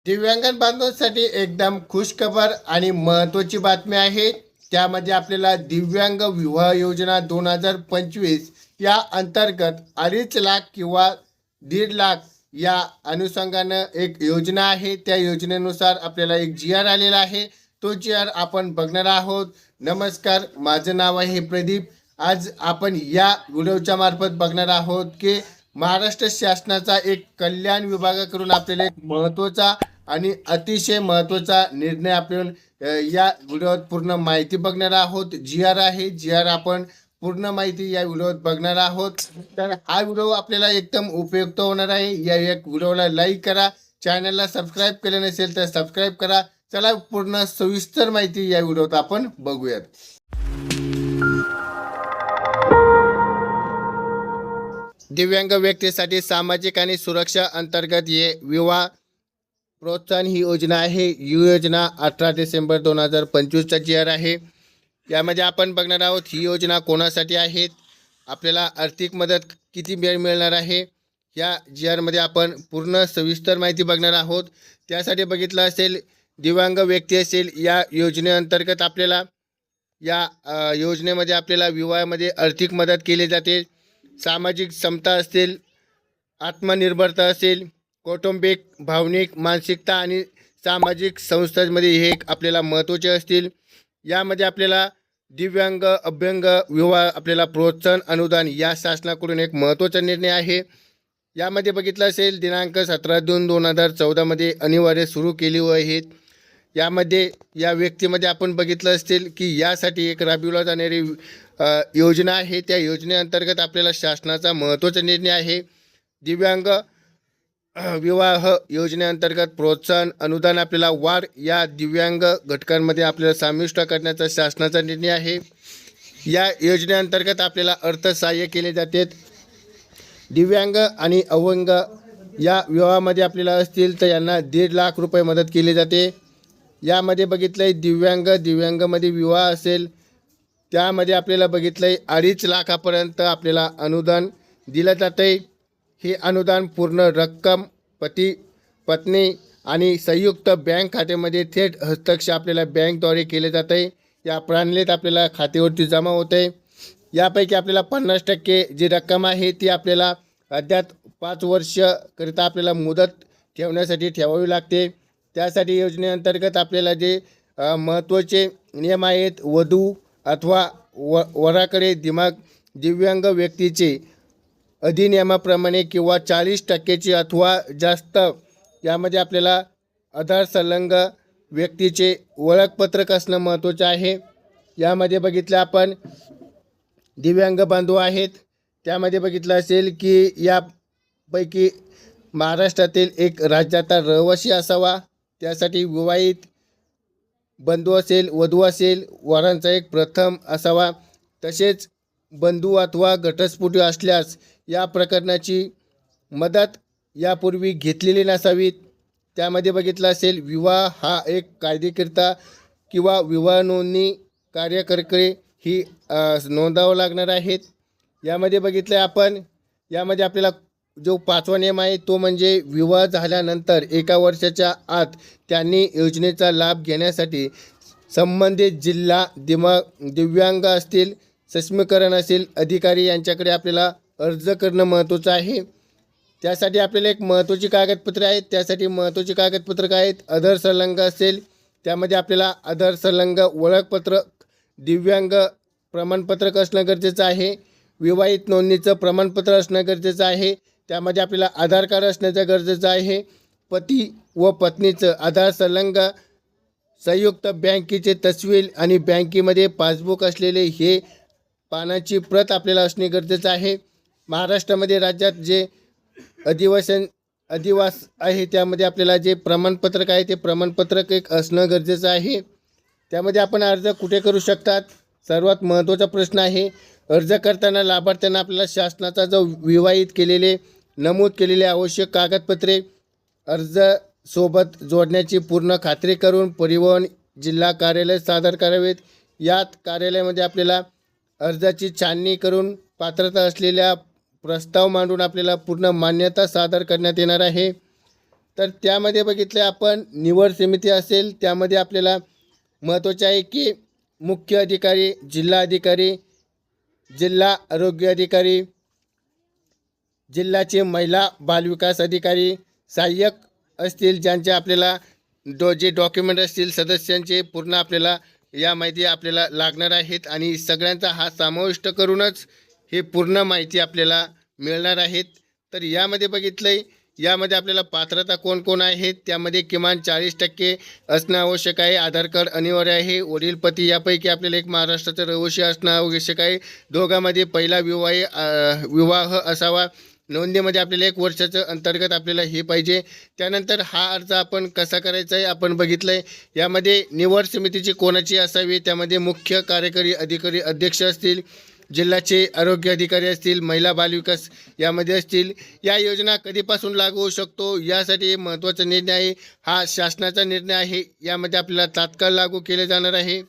दिव्यांग बांधवांसाठी एकदम खुशखबर आणि महत्त्वाची बातमी आहे। त्यामध्ये आपल्याला दिव्यांग विवाह योजना 2025 या अंतर्गत 2.5 लाख किंवा 1.5 लाख या अनुषंगानं एक योजना आहे। त्या योजनेनुसार आपल्याला एक GR आलेला आहे। तो GR आपण बघणार आहोत। नमस्कार, माझं नाव आहे प्रदीप। आज आपण या व्हिडिओच्या मार्फत बघणार आहोत की महाराष्ट्र शासनाचा एक कल्याण विभागाकडून आपल्याला एक महत्त्वाचा आणि अतिशय महत्त्वाचा निर्णय आपण या व्हिडिओत पूर्ण माहिती बघणार आहोत। GR आहे, GR आपण पूर्ण माहिती या व्हिडिओत बघणार आहोत। तर हा व्हिडिओ आपल्याला एकदम उपयुक्त होणार आहे। या एक व्हिडिओला लाईक करा, चॅनलला सबस्क्राईब केले नसेल तर सबस्क्राईब करा। चला पूर्ण सविस्तर माहिती या व्हिडिओत आपण बघूयात। दिव्यांग व्यक्तीसाठी सामाजिक आणि सुरक्षा अंतर्गत ये विवाह प्रोत्साहन ही योजना आहे। ही योजना 18 डिसेंबर 2025चा GR आहे। यामध्ये आपण बघणार आहोत ही योजना कोणासाठी आहे, आपल्याला आर्थिक मदत किती मिळणार आहे, या GR मध्ये आपण पूर्ण सविस्तर माहिती बघणार आहोत। त्यासाठी बघितलं असेल दिव्यांग व्यक्ती असेल, या योजनेअंतर्गत आपल्याला या योजनेमध्ये आपल्याला विवाहामध्ये आर्थिक मदत केली जाते। सामाजिक समता असेल, आत्मनिर्भरता असेल, कौटुंबिक, भावनिक, मानसिकता आणि सामाजिक संस्थांमध्ये हे एक आपल्याला महत्त्वाचे असतील। यामध्ये आपल्याला दिव्यांग अभ्यंग विवाह आपल्याला प्रोत्साहन अनुदान या शासनाकडून एक महत्त्वाचा निर्णय आहे। यामध्ये बघितलं असेल दिनांक 17/2/2014 मध्ये अनिवार्य सुरू केली आहेत। यामध्ये या व्यक्तीमध्ये आपण बघितलं असेल की यासाठी एक राबविला जाणारी योजना आहे। त्या योजनेअंतर्गत आपल्याला शासनाचा महत्त्वाचा निर्णय आहे। दिव्यांग विवाह योजनेअंतर्गत प्रोत्साहन अनुदान आपल्याला वाढ या दिव्यांग घटकांमध्ये आपल्याला समाविष्ट करण्याचा शासनाचा निर्णय आहे। या योजनेअंतर्गत आपल्याला अर्थसहाय्य केले जाते। दिव्यांग आणि अवंग या विवाहामध्ये आपल्याला असतील तर यांना 1.5 लाख रुपये मदत केली जाते। यामध्ये बघितलं आहे दिव्यांगमध्ये विवाह असेल त्यामध्ये आपल्याला बघितलं आहे 2.5 लाखापर्यंत आपल्याला अनुदान दिलं जातं आहे। हे अनुदान पूर्ण रक्कम पती पत्नी आणि संयुक्त बँक खात्यामध्ये थेट हस्ताक्षर आपल्याला बँकद्वारे केले जात आहे। या प्रणालीत आपल्याला खात्यावरती जमा होत आहे। यापैकी आपल्याला 50% जी रक्कम आहे ती आपल्याला अद्याप 5 वर्षकरिता आपल्याला मुदत ठेवण्यासाठी ठेवावी लागते। त्यासाठी योजनेअंतर्गत आपल्याला जे महत्त्वाचे नियम आहेत, वधू अथवा वराकडे दिव्यांग व्यक्तीचे अधिनियमाप्रमाणे किंवा 40% अथवा जास्त यामध्ये आपल्याला आधार संलग्न व्यक्तीचे ओळखपत्रक असणं महत्त्वाचं आहे। यामध्ये बघितलं आपण दिव्यांग बांधव आहेत, त्यामध्ये बघितलं असेल की यापैकी महाराष्ट्रातील एक राज्याचा रहिवासी असावा। त्यासाठी विवाहित बंधू असेल, वधू असेल, वरांचा एक प्रथम असावा। तसेच बंधू अथवा घटस्फोटी असल्यास या प्रकरणाची मदत यापूर्वी घेतलेली नसावी। त्यामध्ये बघितलं असेल विवाह हा एक कायदेकर्ता किंवा विवाह नोंदणी कार्यकर्ते ही नोंदावं लागणार आहेत। यामध्ये बघितलं आपण यामध्ये आपल्याला जो 5वा नियम आहे तो म्हणजे विवाह झाल्यानंतर 1 वर्षाच्या आत त्यांनी योजनेचा लाभ घेण्यासाठी संबंधित जिल्हा दिव्यांग असतील, सक्षमीकरण असेल अधिकारी यांच्याकडे आपल्याला अर्ज करणं महत्त्वाचं आहे। त्यासाठी आपल्याला एक महत्त्वाची कागदपत्रे आहेत। त्यासाठी महत्त्वाची कागदपत्र काय आहेत, आधार संलग्न असेल त्यामध्ये आपल्याला आधार संलग्न ओळखपत्र, दिव्यांग प्रमाणपत्रक असणं गरजेचं आहे, विवाहित नोंदणीचं प्रमाणपत्र असणं गरजेचं आहे, त्यामध्ये आपल्याला आधार कार्ड असण्याचं गरजेचं आहे, पती व पत्नीचं आधार संलग्न, संयुक्त बँकेचे तस्वीर आणि बँकेमध्ये पासबुक असलेले हे पानाची प्रत आपल्याला असणे गरजेचं आहे। महाराष्ट्रामध्ये राज्यात जे अधिवास आहे त्यामध्ये आपल्याला जे प्रमाणपत्रक आहे ते प्रमाणपत्रक एक असणं गरजेचं आहे। त्यामध्ये आपण अर्ज कुठे करू शकतात, सर्वात महत्त्वाचा प्रश्न आहे। अर्ज करताना लाभार्थ्यांना आपल्याला शासनाचा जो विवाहित केलेले नमूद केलेले आवश्यक कागदपत्रे अर्ज सोबत जोडण्याची पूर्ण खात्री करून परिवहन जिल्हा कार्यालय सादर करावेत। यात कार्यालयामध्ये आपल्याला अर्जाची छाननी करून पात्रता असलेल्या प्रस्ताव मांडून आपल्याला पूर्ण मान्यता सादर करण्यात येणार आहे। तर त्यामध्ये बघितलं आपण निवड समिती असेल, त्यामध्ये आपल्याला महत्त्वाचे आहे की मुख्य अधिकारी, जिल्हा अधिकारी, जिल्हा आरोग्य अधिकारी, जिल्ह्याचे महिला बालविकास अधिकारी, सहाय्यक असतील ज्यांचे आपल्याला जे डॉक्युमेंट असतील सदस्यांचे पूर्ण आपल्याला या माहिती आपल्याला लागणार आहेत आणि सगळ्यांचा हा समाविष्ट करूनच हे पूर्ण माहिती आपल्याला मिळणार आहेत. तर यामध्ये बघितलं यामध्ये आपल्याला पात्रता कोण कोण आहेत, त्यामध्ये किमान 40% असणं आवश्यक आहे. आधार कार्ड अनिवार्य आहे. वडील पती यापैकी आपल्याला एक महाराष्ट्राचा रहिवासी असणं आवश्यक आहे. दोघांमध्ये पहिला विवाह असावा. नोंदणीमध्ये आपल्याला 1 वर्षाचं अंतर्गत आपल्याला हे पाहिजे. त्यानंतर हा अर्ज आपण कसा करायचा आहे आपण बघितलं आहे. यामध्ये निवड समितीची कोणाची असावी, त्यामध्ये मुख्य कार्यकारी अधिकारी अध्यक्ष असतील, जिल्ह्याचे आरोग्य अधिकारी असतील, महिला बालविकास यामध्ये असतील. या योजना कधीपासून लागू होऊ शकतो यासाठी महत्त्वाचा निर्णय आहे. हा शासनाचा निर्णय आहे. यामध्ये आपल्याला तात्काळ लागू केले जाणार आहे.